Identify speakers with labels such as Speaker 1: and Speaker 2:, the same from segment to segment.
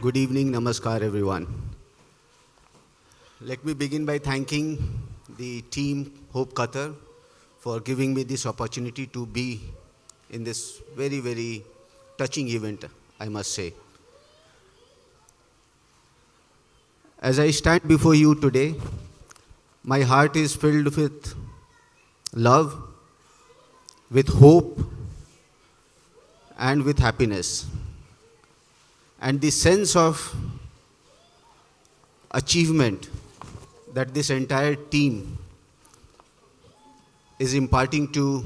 Speaker 1: Good evening, namaskar everyone. Let me begin by thanking the team Hope Qatar for giving me this opportunity to be in this very, very touching event, I must say. As I stand before you today, my heart is filled with love, with hope, and with happiness. And the sense of achievement that this entire team is imparting to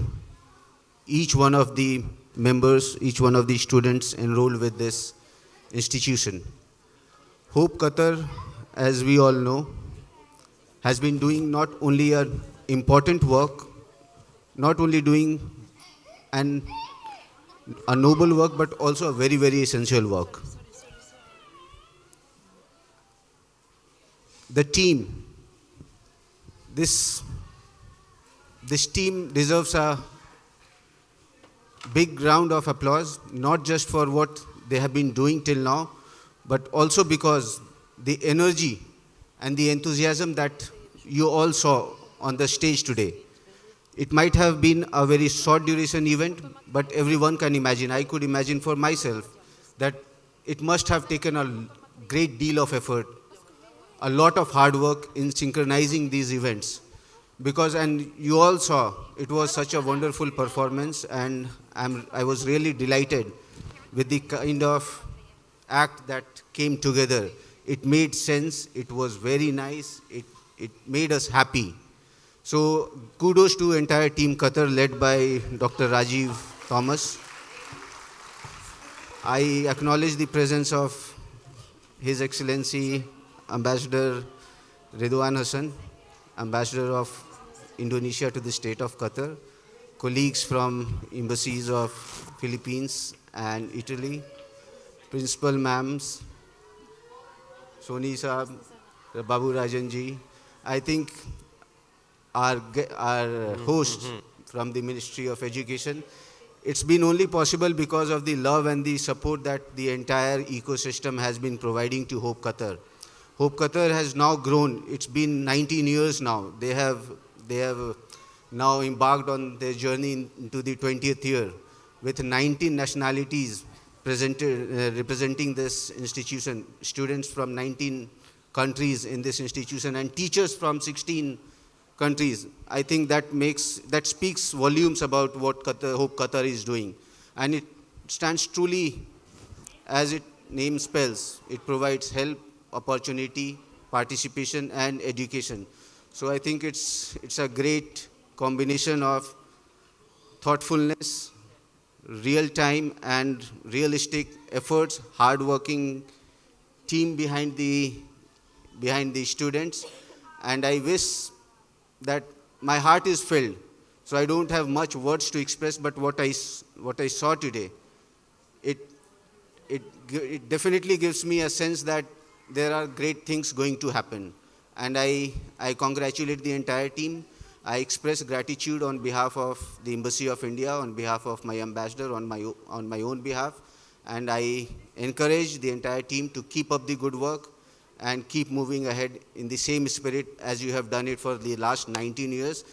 Speaker 1: each one of the members, each one of the students enrolled with this institution. Hope Qatar, as we all know, has been doing not only an important work, not only doing a noble work, but also a very, very essential work. The team, this team deserves a big round of applause, not just for what they have been doing till now, but also because the energy and the enthusiasm that you all saw on the stage today. It might have been a very short duration event, but everyone can imagine, I could imagine for myself, that it must have taken a great deal of effort, a lot of hard work in synchronizing these events. Because, and you all saw, it was such a wonderful performance, and I was really delighted with the kind of act that came together. It made sense, it was very nice, it made us happy. So kudos to entire team Qatar led by Dr. Rajiv Thomas. I acknowledge the presence of His Excellency Ambassador Ridwan Hassan, Ambassador of Indonesia to the state of Qatar, colleagues from embassies of Philippines and Italy, principal ma'ams, Soni Saab, Babu Rajanji. I think our host from the Ministry of Education. It's been only possible because of the love and the support that the entire ecosystem has been providing to Hope Qatar. Hope Qatar has now grown. It's been 19 years now. They have now embarked on their journey into the 20th year with 19 nationalities representing this institution, students from 19 countries in this institution and teachers from 16 countries. I think that speaks volumes about what Hope Qatar is doing. And it stands truly, as its name spells, it provides help, opportunity, participation, and education. So I think it's a great combination of thoughtfulness, real time and realistic efforts, hard-working team behind the students. And I wish that my heart is filled, so I don't have much words to express, but what I saw today, it definitely gives me a sense that there are great things going to happen. And I congratulate the entire team. I express gratitude on behalf of the Embassy of India, on behalf of my ambassador, on my own behalf. And I encourage the entire team to keep up the good work and keep moving ahead in the same spirit as you have done it for the last 19 years.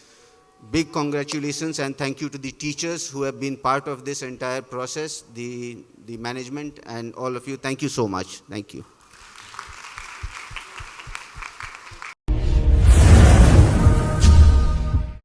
Speaker 1: Big congratulations and thank you to the teachers who have been part of this entire process, the management and all of you. Thank you so much. Thank you.